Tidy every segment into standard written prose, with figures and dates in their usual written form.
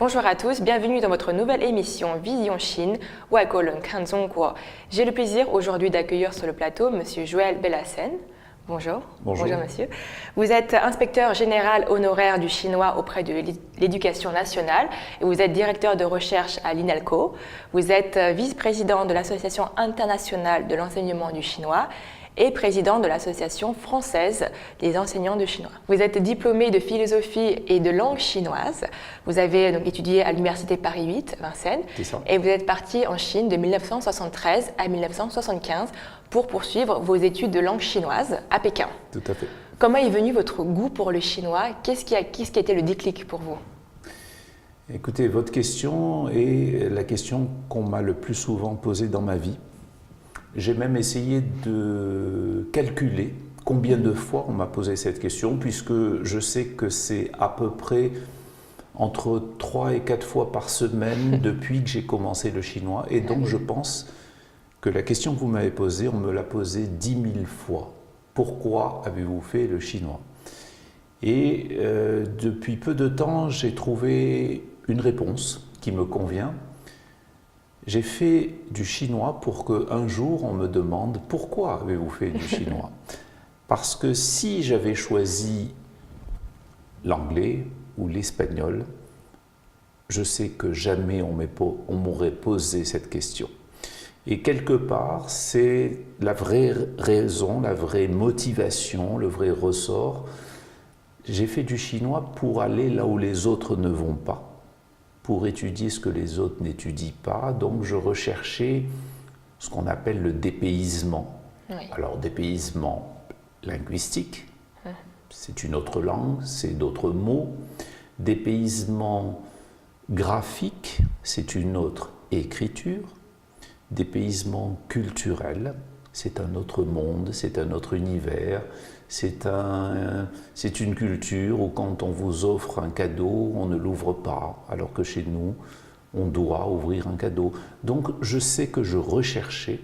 Bonjour à tous, bienvenue dans votre nouvelle émission Vision Chine, Waikolen Kanzongguo. J'ai le plaisir aujourd'hui d'accueillir sur le plateau Monsieur Joël Bellassène. Bonjour. Bonjour. Bonjour monsieur. Vous êtes inspecteur général honoraire du chinois auprès de l'éducation nationale et vous êtes directeur de recherche à l'INALCO. Vous êtes vice-président de l'Association internationale de l'enseignement du chinois et président de l'Association française des enseignants de chinois. Vous êtes diplômé de philosophie et de langue chinoise. Vous avez donc étudié à l'université Paris 8, Vincennes, et vous êtes parti en Chine de 1973 à 1975 pour poursuivre vos études de langue chinoise à Pékin. Tout à fait. Comment est venu votre goût pour le chinois? Qu'est-ce qui a été le déclic pour vous? Écoutez, votre question est la question qu'on m'a le plus souvent posée dans ma vie. J'ai même essayé de calculer combien de fois on m'a posé cette question, puisque je sais que c'est à peu près entre 3 et 4 fois par semaine depuis que j'ai commencé le chinois. Et donc je pense que la question que vous m'avez posée, on me l'a posée 10 000 fois. Pourquoi avez-vous fait le chinois? Et depuis peu de temps, j'ai trouvé une réponse qui me convient. J'ai fait du chinois pour qu'un jour on me demande « Pourquoi avez-vous fait du chinois ?» Parce que si j'avais choisi l'anglais ou l'espagnol, je sais que jamais on m'aurait posé cette question. Et quelque part, c'est la vraie raison, la vraie motivation, le vrai ressort. J'ai fait du chinois pour aller là où les autres ne vont pas, pour étudier ce que les autres n'étudient pas. Donc je recherchais ce qu'on appelle le dépaysement. Oui. Alors dépaysement linguistique, c'est une autre langue, c'est d'autres mots. Dépaysement graphique, c'est une autre écriture. Dépaysement culturel, c'est un autre monde, c'est un autre univers. C'est une culture où quand on vous offre un cadeau, on ne l'ouvre pas, alors que chez nous, on doit ouvrir un cadeau. Donc je sais que je recherchais,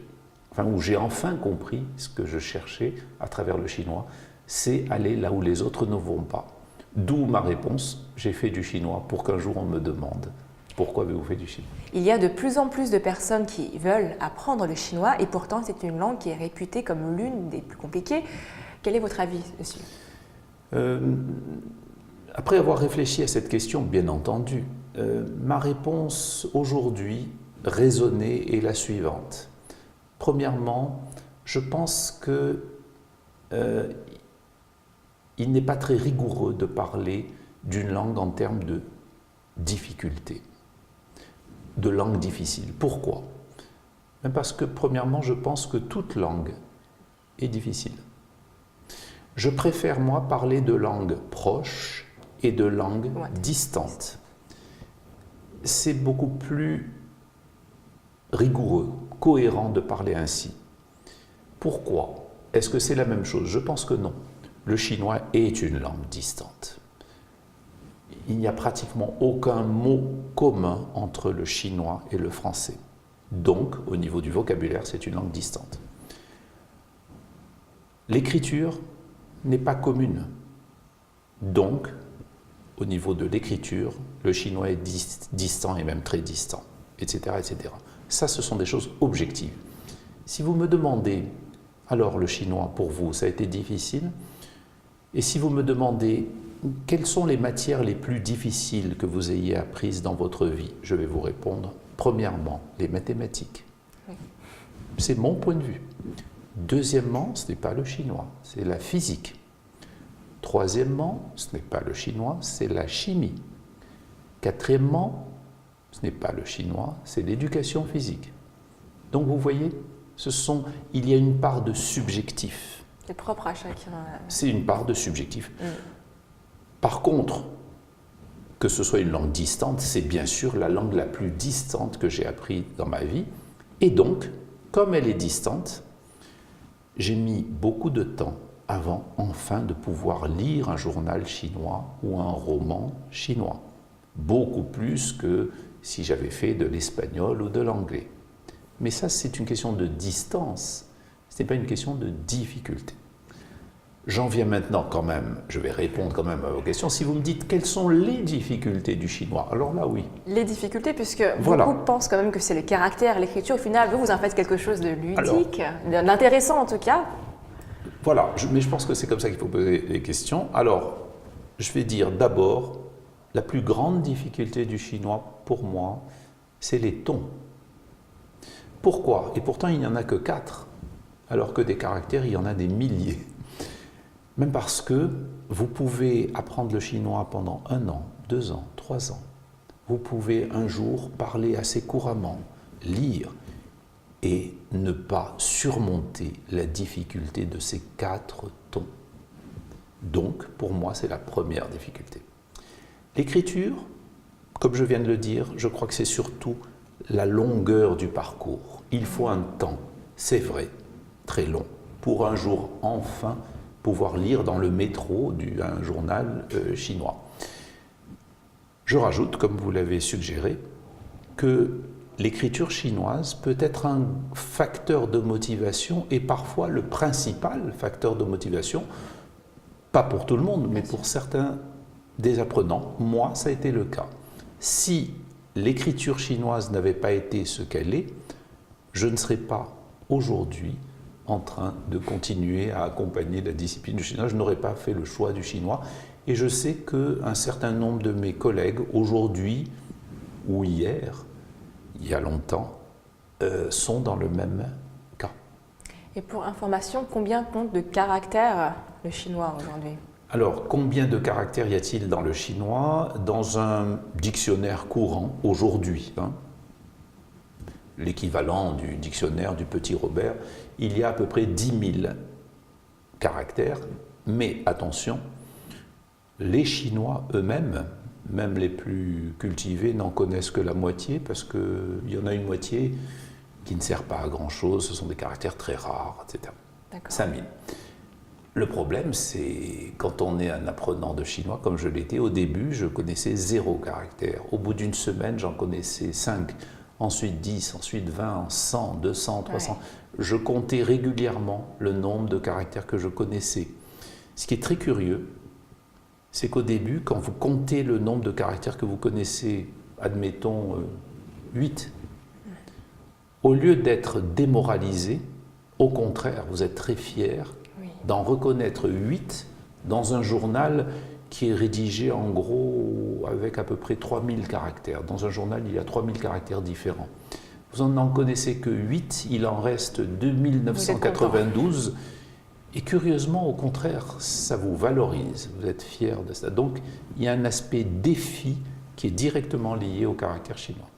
où j'ai enfin compris ce que je cherchais à travers le chinois, c'est aller là où les autres ne vont pas. D'où ma réponse, j'ai fait du chinois pour qu'un jour on me demande « Pourquoi avez-vous fait du chinois ?» Il y a de plus en plus de personnes qui veulent apprendre le chinois et pourtant c'est une langue qui est réputée comme l'une des plus compliquées. Quel est votre avis dessus? Après avoir réfléchi à cette question, bien entendu, ma réponse aujourd'hui, raisonnée, est la suivante. Premièrement, je pense que il n'est pas très rigoureux de parler d'une langue en termes de difficulté, de langue difficile. Pourquoi? Parce que, premièrement, je pense que toute langue est difficile. Je préfère, moi, parler de langue proche et de langue distante. C'est beaucoup plus rigoureux, cohérent de parler ainsi. Pourquoi? Est-ce que c'est la même chose? Je pense que non. Le chinois est une langue distante. Il n'y a pratiquement aucun mot commun entre le chinois et le français. Donc, au niveau du vocabulaire, c'est une langue distante. L'écriture n'est pas commune. Donc, au niveau de l'écriture, le chinois est distant et même très distant, etc., etc. Ça, ce sont des choses objectives. Si vous me demandez, alors le chinois, pour vous, ça a été difficile? Et si vous me demandez, quelles sont les matières les plus difficiles que vous ayez apprises dans votre vie? Je vais vous répondre, premièrement, les mathématiques. C'est mon point de vue. Deuxièmement, ce n'est pas le chinois, c'est la physique. Troisièmement, ce n'est pas le chinois, c'est la chimie. Quatrièmement, ce n'est pas le chinois, c'est l'éducation physique. Donc vous voyez, il y a une part de subjectif. C'est propre à chacun. C'est une part de subjectif. Par contre, que ce soit une langue distante, c'est bien sûr la langue la plus distante que j'ai apprise dans ma vie. Et donc, comme elle est distante, j'ai mis beaucoup de temps avant enfin de pouvoir lire un journal chinois ou un roman chinois. Beaucoup plus que si j'avais fait de l'espagnol ou de l'anglais. Mais ça, c'est une question de distance, ce n'est pas une question de difficulté. J'en viens maintenant quand même, je vais répondre quand même à vos questions. Si vous me dites quelles sont les difficultés du chinois, alors là oui. Les difficultés, puisque Voilà. beaucoup pensent quand même que c'est le caractère, l'écriture. Au final, vous en faites quelque chose de ludique, d'intéressant en tout cas. Voilà, mais je pense que c'est comme ça qu'il faut poser les questions. Alors, je vais dire d'abord, la plus grande difficulté du chinois, pour moi, c'est les tons. Pourquoi? Et pourtant, il n'y en a que 4, alors que des caractères, il y en a des milliers. Même parce que vous pouvez apprendre le chinois pendant 1 an, 2 ans, 3 ans. Vous pouvez un jour parler assez couramment, lire, et ne pas surmonter la difficulté de ces 4 tons. Donc, pour moi, c'est la première difficulté. L'écriture, comme je viens de le dire, je crois que c'est surtout la longueur du parcours. Il faut un temps, c'est vrai, très long, pour un jour enfin pouvoir lire dans le métro un journal chinois. Je rajoute, comme vous l'avez suggéré, que l'écriture chinoise peut être un facteur de motivation et parfois le principal facteur de motivation, pas pour tout le monde, mais pour certains des apprenants. Moi, ça a été le cas. Si l'écriture chinoise n'avait pas été ce qu'elle est, je ne serais pas aujourd'hui en train de continuer à accompagner la discipline du chinois. Je n'aurais pas fait le choix du chinois. Et je sais qu'un certain nombre de mes collègues, aujourd'hui ou hier, il y a longtemps, sont dans le même cas. Et pour information, combien compte de caractères le chinois aujourd'hui? Alors, combien de caractères y a-t-il dans le chinois? Dans un dictionnaire courant, aujourd'hui, l'équivalent du dictionnaire du Petit Robert, il y a à peu près 10 000 caractères. Mais attention, les Chinois eux-mêmes, même les plus cultivés, n'en connaissent que la moitié, parce qu'il y en a une moitié qui ne sert pas à grand-chose, ce sont des caractères très rares, etc. 5 000. Le problème, c'est quand on est un apprenant de chinois, comme je l'étais, au début, je connaissais 0 caractère. Au bout d'une semaine, j'en connaissais 5, ensuite 10, ensuite 20, 100, 200, 300. Ouais. Je comptais régulièrement le nombre de caractères que je connaissais. Ce qui est très curieux, c'est qu'au début, quand vous comptez le nombre de caractères que vous connaissez, admettons 8, au lieu d'être démoralisé, au contraire, vous êtes très fier d'en reconnaître 8 dans un journal qui est rédigé en gros avec à peu près 3000 caractères. Dans un journal, il y a 3000 caractères différents. Vous n'en connaissez que 8, il en reste 2992. Et curieusement, au contraire, ça vous valorise, vous êtes fier de ça. Donc, il y a un aspect défi qui est directement lié au caractère chinois.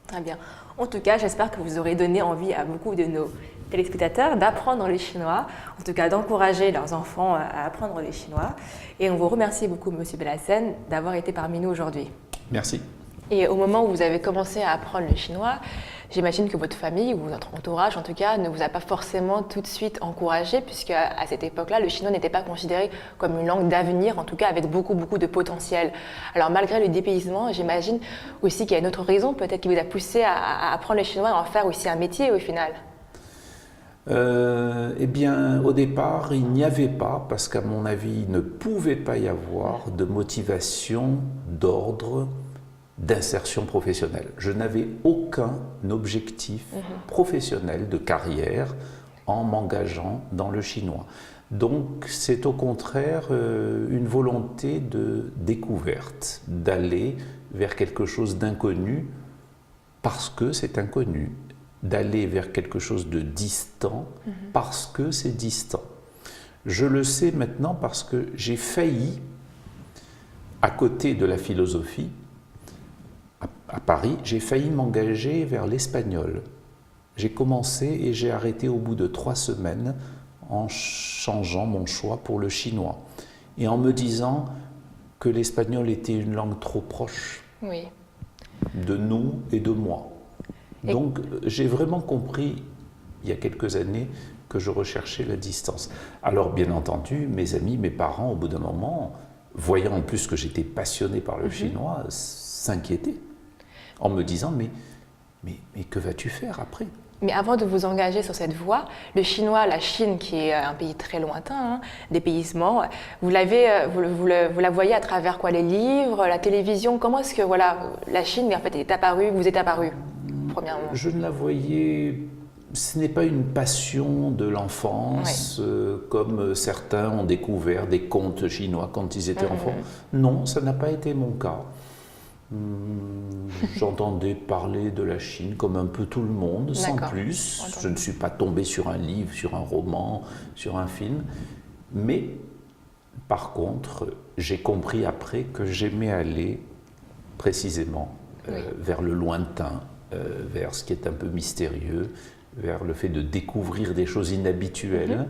Très bien. En tout cas, j'espère que vous aurez donné envie à beaucoup de nos téléspectateurs d'apprendre le chinois, en tout cas d'encourager leurs enfants à apprendre le chinois. Et on vous remercie beaucoup, M. Bellassène, d'avoir été parmi nous aujourd'hui. Merci. Et au moment où vous avez commencé à apprendre le chinois, j'imagine que votre famille ou votre entourage, en tout cas, ne vous a pas forcément tout de suite encouragé, puisque à cette époque-là, le chinois n'était pas considéré comme une langue d'avenir, en tout cas avec beaucoup de potentiel. Alors malgré le dépaysement, j'imagine aussi qu'il y a une autre raison, peut-être qui vous a poussé à apprendre le chinois et en faire aussi un métier au final. Eh bien, au départ, il n'y avait pas, parce qu'à mon avis, il ne pouvait pas y avoir de motivation d'ordre d'insertion professionnelle. Je n'avais aucun objectif professionnel de carrière en m'engageant dans le chinois. Donc c'est au contraire une volonté de découverte, d'aller vers quelque chose d'inconnu parce que c'est inconnu, d'aller vers quelque chose de distant parce que c'est distant. Je le sais maintenant parce que j'ai failli, à côté de la philosophie, à Paris, j'ai failli m'engager vers l'espagnol. J'ai commencé et j'ai arrêté au bout de 3 semaines en changeant mon choix pour le chinois et en me disant que l'espagnol était une langue trop proche de nous et de moi. Donc j'ai vraiment compris il y a quelques années que je recherchais la distance. Alors bien entendu, mes amis, mes parents, au bout d'un moment, voyant en plus que j'étais passionné par le chinois, s'inquiétaient en me disant mais que vas-tu faire après? Mais avant de vous engager sur cette voie, le chinois, la Chine, qui est un pays très lointain, dépaysement, vous la voyez à travers quoi? Les livres, la télévision? Comment est-ce que la Chine en fait, est apparue, vous êtes apparue, premièrement? Je ne la voyais... Ce n'est pas une passion de l'enfance, comme certains ont découvert des contes chinois quand ils étaient enfants. Non, ça n'a pas été mon cas. J'entendais parler de la Chine comme un peu tout le monde, sans plus. Je ne suis pas tombé sur un livre, sur un roman, sur un film. Mais, par contre, j'ai compris après que j'aimais aller précisément vers le lointain, vers ce qui est un peu mystérieux, vers le fait de découvrir des choses inhabituelles.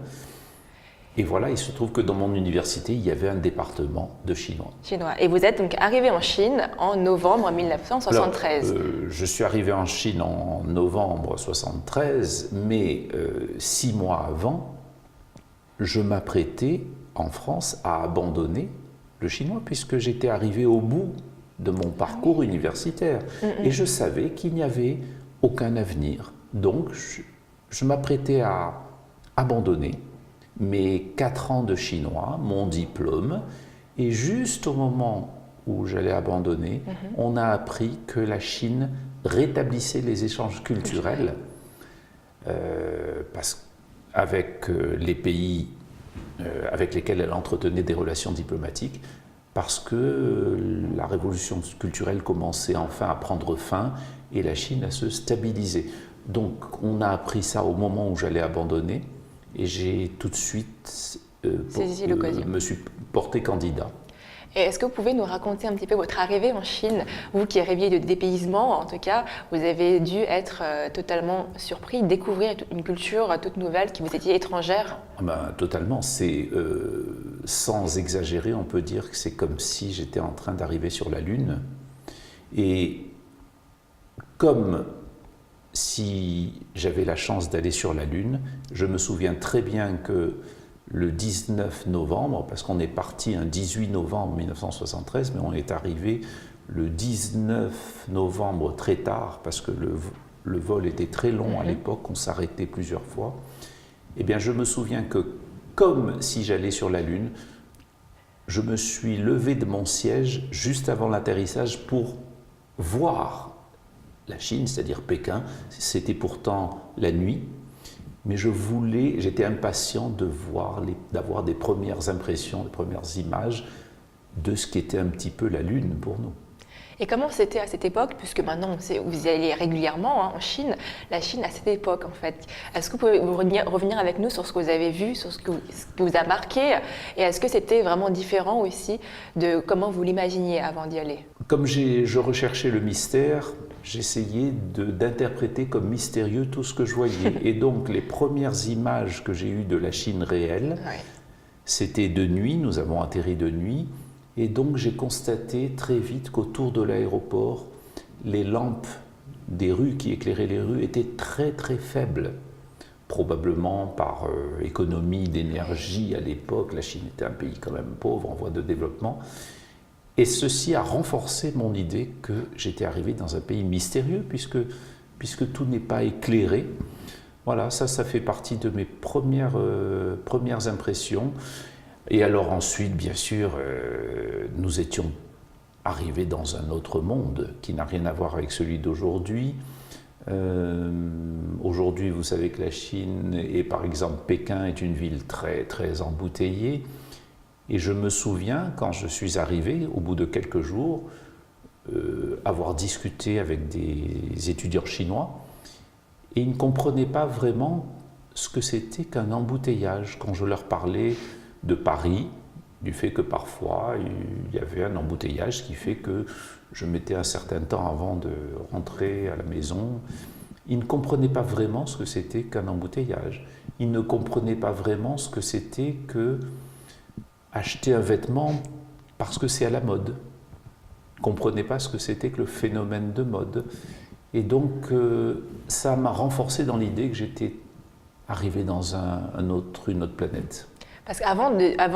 Et voilà, il se trouve que dans mon université, il y avait un département de chinois. Et vous êtes donc arrivé en Chine en novembre 1973. Alors, je suis arrivé en Chine en novembre 1973, mais 6 mois avant, je m'apprêtais en France à abandonner le chinois puisque j'étais arrivé au bout de mon parcours universitaire. Et je savais qu'il n'y avait aucun avenir. Donc, je m'apprêtais à abandonner mes 4 ans de chinois, mon diplôme, et juste au moment où j'allais abandonner, on a appris que la Chine rétablissait les échanges culturels avec les pays avec lesquels elle entretenait des relations diplomatiques, parce que la révolution culturelle commençait enfin à prendre fin et la Chine à se stabiliser. Donc on a appris ça au moment où j'allais abandonner, et j'ai tout de suite me suis porté candidat. Et est-ce que vous pouvez nous raconter un petit peu votre arrivée en Chine? Vous qui rêviez de dépaysement, en tout cas, vous avez dû être totalement surpris, découvrir une culture toute nouvelle qui vous était étrangère. Totalement. C'est, sans exagérer, on peut dire que c'est comme si j'étais en train d'arriver sur la Lune. Et comme si j'avais la chance d'aller sur la Lune, je me souviens très bien que le 19 novembre, parce qu'on est parti un 18 novembre 1973, mais on est arrivé le 19 novembre très tard, parce que le vol était très long à l'époque, on s'arrêtait plusieurs fois. Eh bien, je me souviens que, comme si j'allais sur la Lune, je me suis levé de mon siège juste avant l'atterrissage pour voir la Chine, c'est-à-dire Pékin. C'était pourtant la nuit. Mais j'étais impatient d'avoir des premières impressions, des premières images de ce qu'était un petit peu la Lune pour nous. Et comment c'était à cette époque, puisque maintenant vous y allez régulièrement en Chine, la Chine à cette époque en fait. Est-ce que vous pouvez revenir avec nous sur ce que vous avez vu, sur ce qui vous a marqué, et est-ce que c'était vraiment différent aussi de comment vous l'imaginiez avant d'y aller? Comme je recherchais le mystère, j'essayais d'interpréter comme mystérieux tout ce que je voyais. Et donc, les premières images que j'ai eues de la Chine réelle, c'était de nuit, nous avons atterri de nuit, et donc j'ai constaté très vite qu'autour de l'aéroport, les lampes des rues qui éclairaient les rues étaient très très faibles. Probablement par économie d'énergie à l'époque, la Chine était un pays quand même pauvre, en voie de développement. Et ceci a renforcé mon idée que j'étais arrivé dans un pays mystérieux, puisque tout n'est pas éclairé. Voilà, ça fait partie de mes premières impressions. Et alors ensuite, bien sûr, nous étions arrivés dans un autre monde qui n'a rien à voir avec celui d'aujourd'hui. Aujourd'hui, vous savez que la Chine, et par exemple Pékin, est une ville très, très embouteillée. Et je me souviens, quand je suis arrivé, au bout de quelques jours, avoir discuté avec des étudiants chinois, et ils ne comprenaient pas vraiment ce que c'était qu'un embouteillage. Quand je leur parlais de Paris, du fait que parfois il y avait un embouteillage, ce qui fait que je mettais un certain temps avant de rentrer à la maison. Ils ne comprenaient pas vraiment ce que c'était qu'un embouteillage. Ils ne comprenaient pas vraiment ce que c'était que acheter un vêtement parce que c'est à la mode. Ils ne comprenaient pas ce que c'était que le phénomène de mode. Et donc, ça m'a renforcé dans l'idée que j'étais arrivé dans une autre planète. Parce qu'avant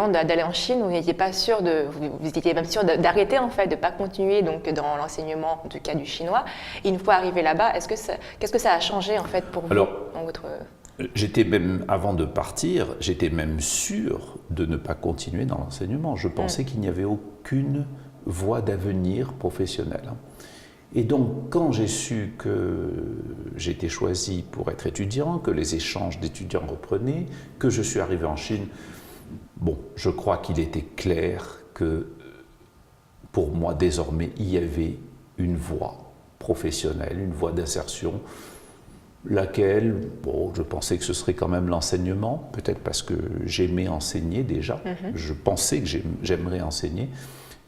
d'aller en Chine, vous n'étiez pas sûr vous étiez même sûr d'arrêter en fait, de ne pas continuer donc dans l'enseignement, en tout cas du chinois. Et une fois arrivé là-bas, qu'est-ce que ça a changé en fait pour vous dans votre... J'étais même, avant de partir, j'étais même sûr de ne pas continuer dans l'enseignement. Je pensais qu'il n'y avait aucune voie d'avenir professionnelle. Et donc, quand j'ai su que j'étais choisi pour être étudiant, que les échanges d'étudiants reprenaient, que je suis arrivé en Chine, bon, je crois qu'il était clair que pour moi, désormais, il y avait une voie professionnelle, une voie d'insertion, laquelle, bon, je pensais que ce serait quand même l'enseignement, peut-être parce que j'aimais enseigner déjà, je pensais que j'aimerais enseigner,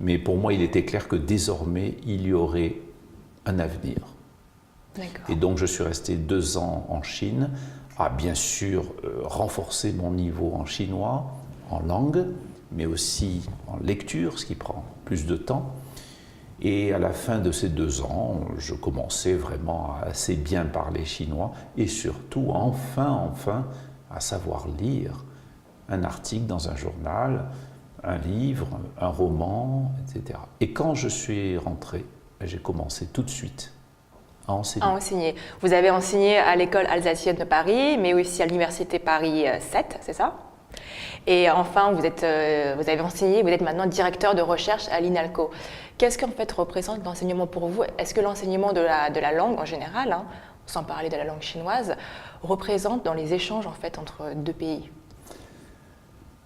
mais pour moi, il était clair que désormais, il y aurait un avenir. Et donc, je suis resté 2 ans en Chine, à bien sûr renforcer mon niveau en chinois, en langue, mais aussi en lecture, ce qui prend plus de temps. Et à la fin de ces 2 ans, je commençais vraiment à assez bien parler chinois et surtout, enfin, à savoir lire un article dans un journal, un livre, un roman, etc. Et quand je suis rentré, j'ai commencé tout de suite à enseigner. Vous avez enseigné à l'école alsacienne de Paris, mais aussi à l'université Paris 7, c'est ça? Et enfin, vous avez enseigné, vous êtes maintenant directeur de recherche à l'INALCO. Qu'est-ce qu'en fait représente l'enseignement pour vous? Est-ce que l'enseignement de la langue en général, sans parler de la langue chinoise, représente dans les échanges en fait entre 2 pays?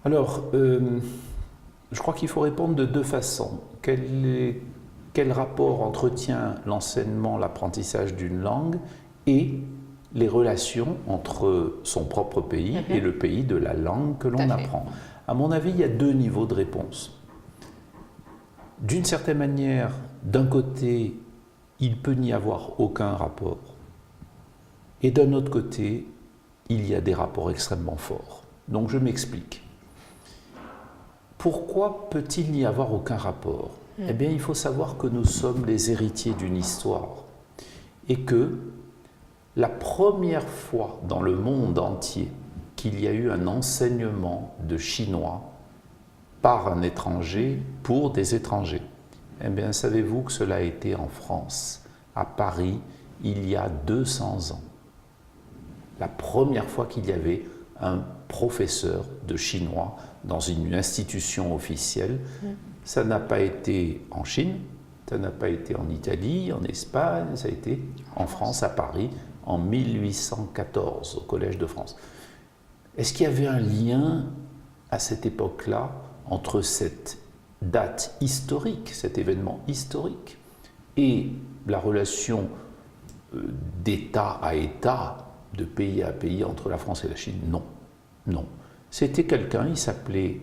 Alors, je crois qu'il faut répondre de 2 façons. Quel rapport entretient l'enseignement, l'apprentissage d'une langue et les relations entre son propre pays et le pays de la langue que l'on apprend. À mon avis, il y a 2 niveaux de réponse. D'une certaine manière, d'un côté, il peut n'y avoir aucun rapport. Et d'un autre côté, il y a des rapports extrêmement forts. Donc je m'explique. Pourquoi peut-il n'y avoir aucun rapport? Eh bien, il faut savoir que nous sommes les héritiers d'une histoire et que la première fois dans le monde entier qu'il y a eu un enseignement de chinois par un étranger pour des étrangers, eh bien, savez-vous que cela a été en France, à Paris, il y a 200 ans. La première fois qu'il y avait un professeur de chinois dans une institution officielle, ça n'a pas été en Chine, ça n'a pas été en Italie, en Espagne, ça a été en France, à Paris, en 1814, au Collège de France. Est-ce qu'il y avait un lien à cette époque-là entre cette date historique, cet événement historique, et la relation d'État à État, de pays à pays entre la France et la Chine? Non, non. C'était quelqu'un, il s'appelait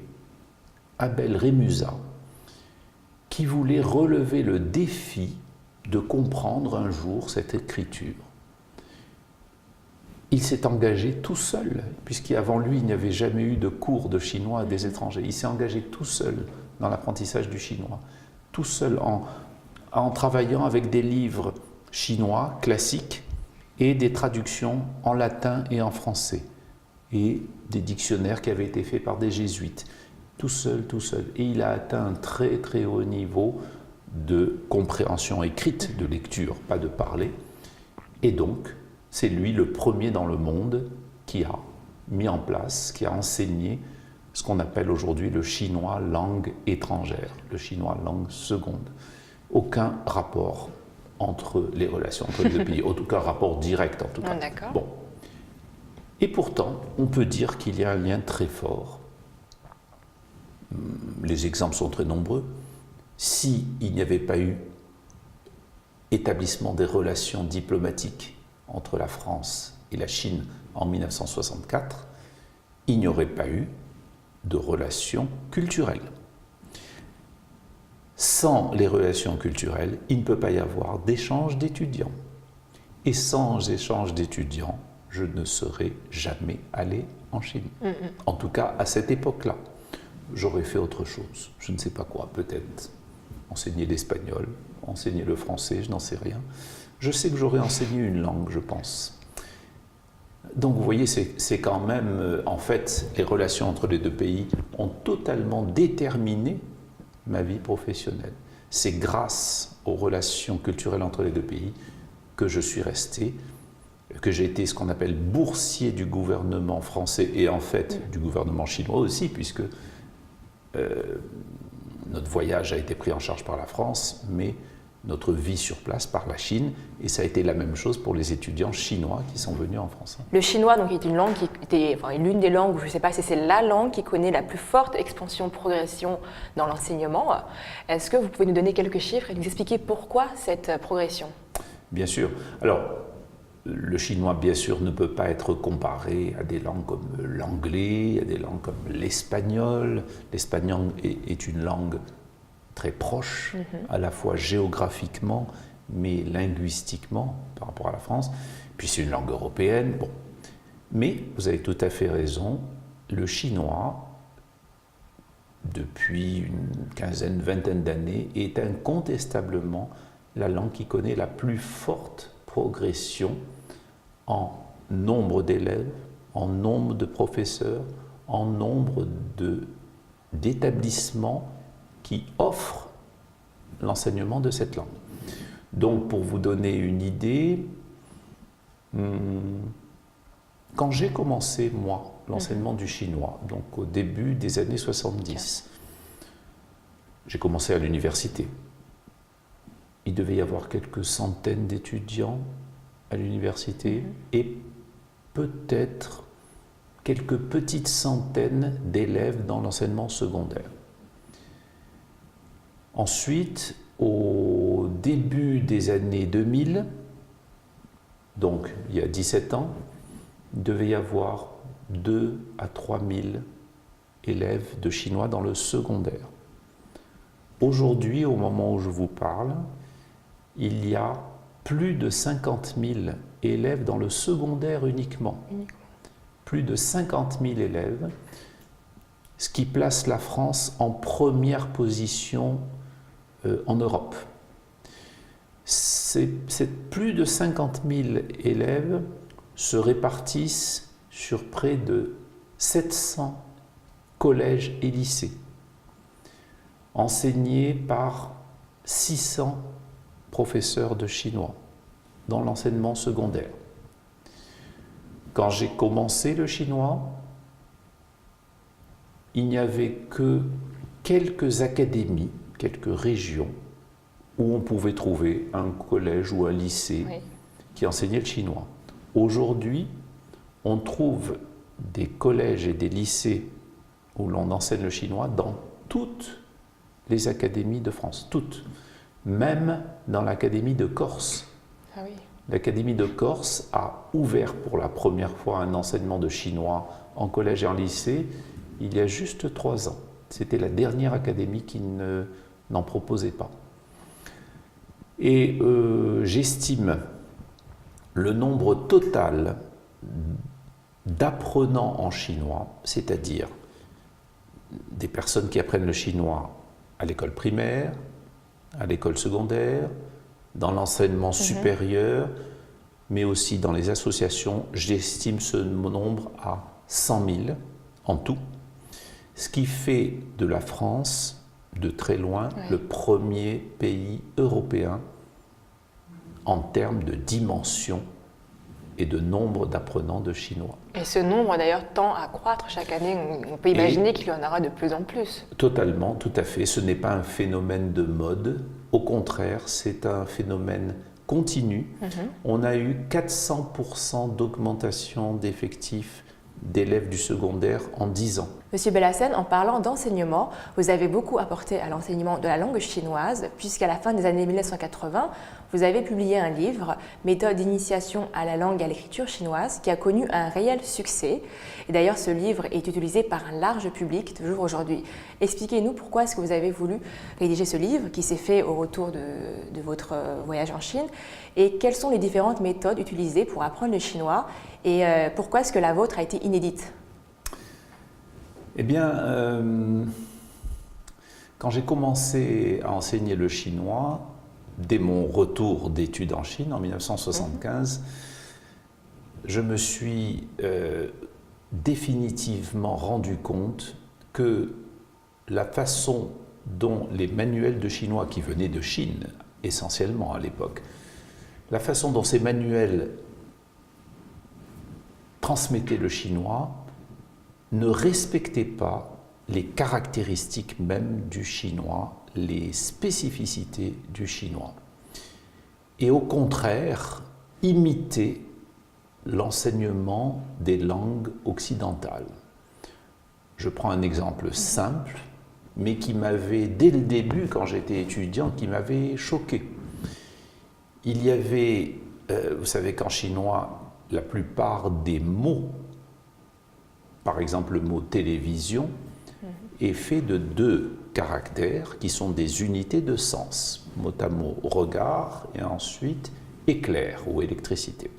Abel Rémusat, qui voulait relever le défi de comprendre un jour cette écriture. Il s'est engagé tout seul, puisqu'avant lui, il n'y avait jamais eu de cours de chinois à des étrangers. Il s'est engagé tout seul dans l'apprentissage du chinois, tout seul en travaillant avec des livres chinois classiques et des traductions en latin et en français, et des dictionnaires qui avaient été faits par des jésuites. Tout seul. Et il a atteint un très très haut niveau de compréhension écrite, de lecture, pas de parler. Et donc, c'est lui le premier dans le monde qui a mis en place, qui a enseigné ce qu'on appelle aujourd'hui le chinois langue étrangère, le chinois langue seconde. Aucun rapport entre les relations entre les 2 pays, aucun rapport direct en tout cas. D'accord. Bon. Et pourtant, on peut dire qu'il y a un lien très fort. Les exemples sont très nombreux. S'il n'y avait pas eu établissement des relations diplomatiques entre la France et la Chine en 1964, il n'y aurait pas eu de relations culturelles. Sans les relations culturelles, il ne peut pas y avoir d'échange d'étudiants. Et sans échange d'étudiants, je ne serais jamais allé en Chine. En tout cas, à cette époque-là. J'aurais fait autre chose, je ne sais pas quoi, peut-être enseigner l'espagnol, enseigner le français, je n'en sais rien. Je sais que j'aurais enseigné une langue, je pense. Donc vous voyez, c'est quand même, en fait, les relations entre les deux pays ont totalement déterminé ma vie professionnelle. C'est grâce aux relations culturelles entre les deux pays que je suis resté, que j'ai été ce qu'on appelle boursier du gouvernement français et en fait du gouvernement chinois aussi, puisque notre voyage a été pris en charge par la France, mais notre vie sur place par la Chine, et ça a été la même chose pour les étudiants chinois qui sont venus en France. Le chinois donc, est une langue qui était l'une des langues, je ne sais pas si c'est la langue qui connaît la plus forte expansion, progression dans l'enseignement. Est-ce que vous pouvez nous donner quelques chiffres et nous expliquer pourquoi cette progression? Bien sûr. Alors, le chinois, bien sûr, ne peut pas être comparé à des langues comme l'anglais, à des langues comme l'espagnol. L'espagnol est une langue très proche, à la fois géographiquement, mais linguistiquement par rapport à la France. Puis c'est une langue européenne. Bon. Mais vous avez tout à fait raison, le chinois, depuis une quinzaine, vingtaine d'années, est incontestablement la langue qui connaît la plus forte progression en nombre d'élèves, en nombre de professeurs, en nombre d'établissements qui offrent l'enseignement de cette langue. Donc, pour vous donner une idée, quand j'ai commencé, moi, l'enseignement du chinois, donc au début des années 70, j'ai commencé à l'université. Il devait y avoir quelques centaines d'étudiants à l'université et peut-être quelques petites centaines d'élèves dans l'enseignement secondaire. Ensuite, au début des années 2000, donc il y a 17 ans, il devait y avoir 2 à 3 000 élèves de chinois dans le secondaire. Aujourd'hui, au moment où je vous parle, il y a plus de 50 000 élèves dans le secondaire uniquement. Plus de 50 000 élèves, ce qui place la France en première position en Europe. Plus de 50 000 élèves se répartissent sur près de 700 collèges et lycées, enseignés par 600 professeurs de chinois dans l'enseignement secondaire. Quand j'ai commencé le chinois, il n'y avait que quelques académies, quelques régions où on pouvait trouver un collège ou un lycée qui enseignait le chinois. Aujourd'hui, on trouve des collèges et des lycées où l'on enseigne le chinois dans toutes les académies de France, toutes. Même dans l'Académie de Corse. Ah oui. L'Académie de Corse a ouvert pour la première fois un enseignement de chinois en collège et en lycée il y a juste 3 ans. C'était la dernière académie qui n'en proposait pas. Et j'estime le nombre total d'apprenants en chinois, c'est-à-dire des personnes qui apprennent le chinois à l'école primaire, à l'école secondaire, dans l'enseignement supérieur, mais aussi dans les associations, j'estime ce nombre à 100 000 en tout, ce qui fait de la France, de très loin, le premier pays européen en termes de dimension et de nombre d'apprenants de chinois. Et ce nombre d'ailleurs tend à croître chaque année, on peut imaginer qu'il y en aura de plus en plus. Totalement, tout à fait, ce n'est pas un phénomène de mode, au contraire, c'est un phénomène continu. On a eu 400% d'augmentation d'effectifs d'élèves du secondaire en 10 ans. Monsieur Bellassène, en parlant d'enseignement, vous avez beaucoup apporté à l'enseignement de la langue chinoise, puisqu'à la fin des années 1980, vous avez publié un livre, Méthode d'initiation à la langue et à l'écriture chinoise, qui a connu un réel succès. Et d'ailleurs, ce livre est utilisé par un large public toujours aujourd'hui. Expliquez-nous pourquoi est-ce que vous avez voulu rédiger ce livre, qui s'est fait au retour de votre voyage en Chine, et quelles sont les différentes méthodes utilisées pour apprendre le chinois, et pourquoi est-ce que la vôtre a été inédite? Eh bien, quand j'ai commencé à enseigner le chinois, dès mon retour d'études en Chine en 1975, je me suis définitivement rendu compte que la façon dont les manuels de chinois qui venaient de Chine, essentiellement à l'époque, la façon dont ces manuels transmettaient le chinois ne respectait pas les caractéristiques même du chinois, les spécificités du chinois. Et au contraire, imiter l'enseignement des langues occidentales. Je prends un exemple simple, mais qui m'avait, dès le début, quand j'étais étudiant, qui m'avait choqué. Il y avait, vous savez qu'en chinois, la plupart des mots, par exemple le mot télévision, est fait de 2 caractères qui sont des unités de sens, mot à mot regard et ensuite éclair ou électricité.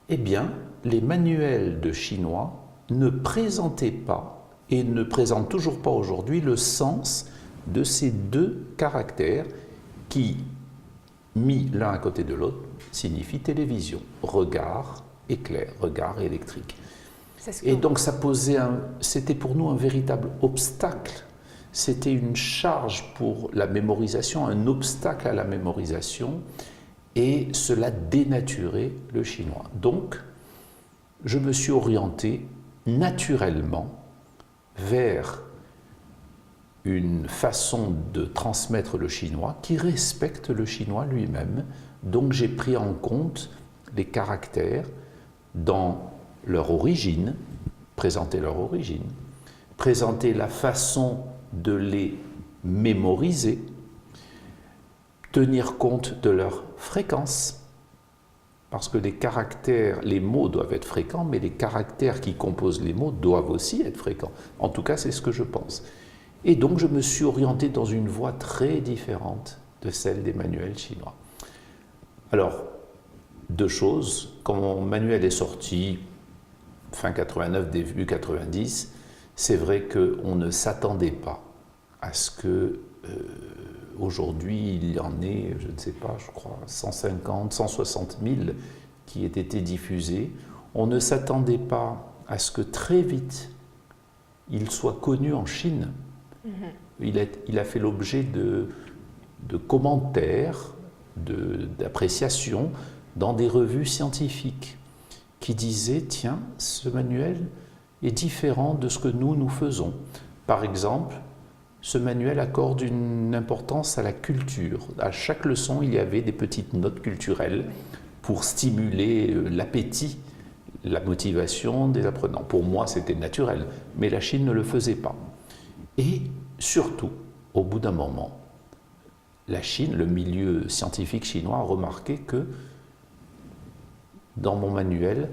Eh bien, les manuels de chinois ne présentaient pas et ne présentent toujours pas aujourd'hui le sens de ces 2 caractères qui, mis l'un à côté de l'autre, signifient télévision, regard, éclair, regard électrique. Et donc ça posait c'était pour nous un véritable obstacle. C'était une charge pour la mémorisation, un obstacle à la mémorisation, et cela dénaturait le chinois. Donc, je me suis orienté naturellement vers une façon de transmettre le chinois qui respecte le chinois lui-même. Donc j'ai pris en compte les caractères dans leur origine, présenter leur origine, présenter la façon de les mémoriser, tenir compte de leur fréquence, parce que les caractères, les mots doivent être fréquents, mais les caractères qui composent les mots doivent aussi être fréquents. En tout cas, c'est ce que je pense. Et donc, je me suis orienté dans une voie très différente de celle des manuels chinois. Alors, 2 choses. Quand mon manuel est sorti, fin 89, début 90, c'est vrai qu'on ne s'attendait pas à ce que aujourd'hui il y en ait, je ne sais pas, je crois 150, 160 000 qui aient été diffusés. On ne s'attendait pas à ce que très vite il soit connu en Chine. Il a fait l'objet de commentaires, d'appréciations dans des revues scientifiques qui disaient « Tiens, ce manuel est différent de ce que nous faisons ». Par exemple, ce manuel accorde une importance à la culture. À chaque leçon, il y avait des petites notes culturelles pour stimuler l'appétit, la motivation des apprenants. Pour moi, c'était naturel, mais la Chine ne le faisait pas. Et surtout, au bout d'un moment, la Chine, le milieu scientifique chinois a remarqué que dans mon manuel,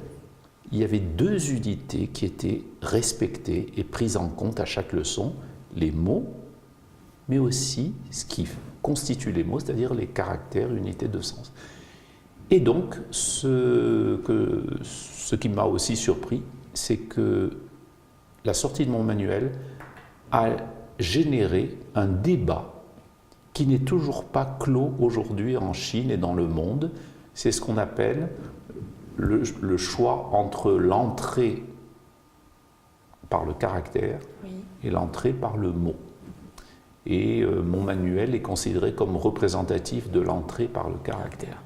il y avait 2 unités qui étaient respectées et prises en compte à chaque leçon, les mots, mais aussi ce qui constitue les mots, c'est-à-dire les caractères, unités de sens. Et donc, ce qui m'a aussi surpris, c'est que la sortie de mon manuel a généré un débat qui n'est toujours pas clos aujourd'hui en Chine et dans le monde. C'est ce qu'on appelle le choix entre l'entrée par le caractère et l'entrée par le mot. Et mon manuel est considéré comme représentatif de l'entrée par le caractère.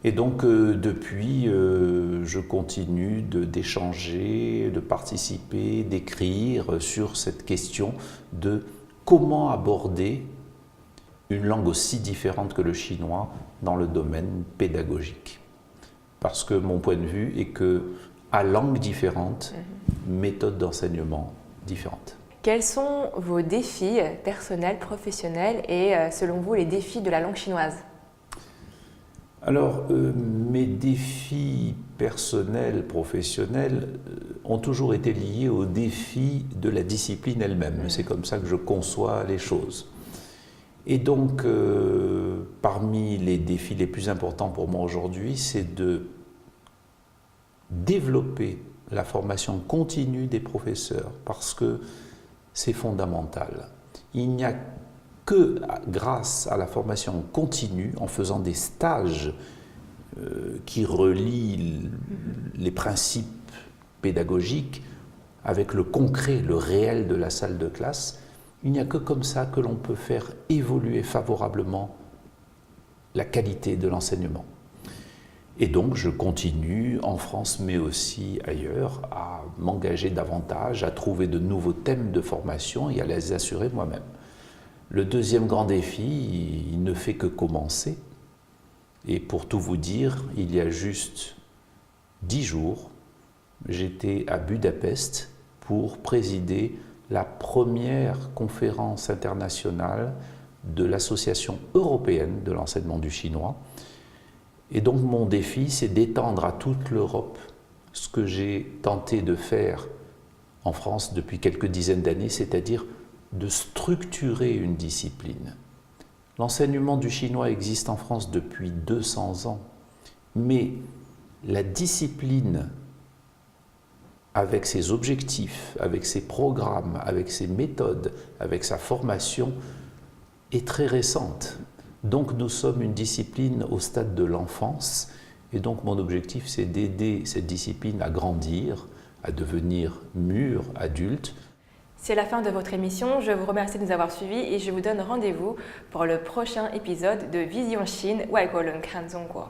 Et donc depuis, je continue d'échanger, de participer, d'écrire sur cette question de comment aborder une langue aussi différente que le chinois dans le domaine pédagogique. Parce que mon point de vue est que, à langue différente, méthode d'enseignement différente. Quels sont vos défis personnels, professionnels et, selon vous, les défis de la langue chinoise ? Alors, mes défis personnels, professionnels ont toujours été liés aux défis de la discipline elle-même. C'est comme ça que je conçois les choses. Et donc, parmi les défis les plus importants pour moi aujourd'hui, c'est de développer la formation continue des professeurs, parce que c'est fondamental. Il n'y a que grâce à la formation continue, en faisant des stages qui relie les principes pédagogiques avec le concret, le réel de la salle de classe. Il n'y a que comme ça que l'on peut faire évoluer favorablement la qualité de l'enseignement. Et donc je continue en France mais aussi ailleurs à m'engager davantage, à trouver de nouveaux thèmes de formation et à les assurer moi-même. Le deuxième grand défi, il ne fait que commencer. Et pour tout vous dire, il y a juste 10 jours, j'étais à Budapest pour présider la première conférence internationale de l'Association européenne de l'enseignement du chinois. Et donc mon défi, c'est d'étendre à toute l'Europe ce que j'ai tenté de faire en France depuis quelques dizaines d'années, c'est-à-dire de structurer une discipline. L'enseignement du chinois existe en France depuis 200 ans, mais la discipline, avec ses objectifs, avec ses programmes, avec ses méthodes, avec sa formation, est très récente. Donc nous sommes une discipline au stade de l'enfance, et donc mon objectif, c'est d'aider cette discipline à grandir, à devenir mûre, adulte. C'est la fin de votre émission. Je vous remercie de nous avoir suivis et je vous donne rendez-vous pour le prochain épisode de Vision Chine, 外国人看中国.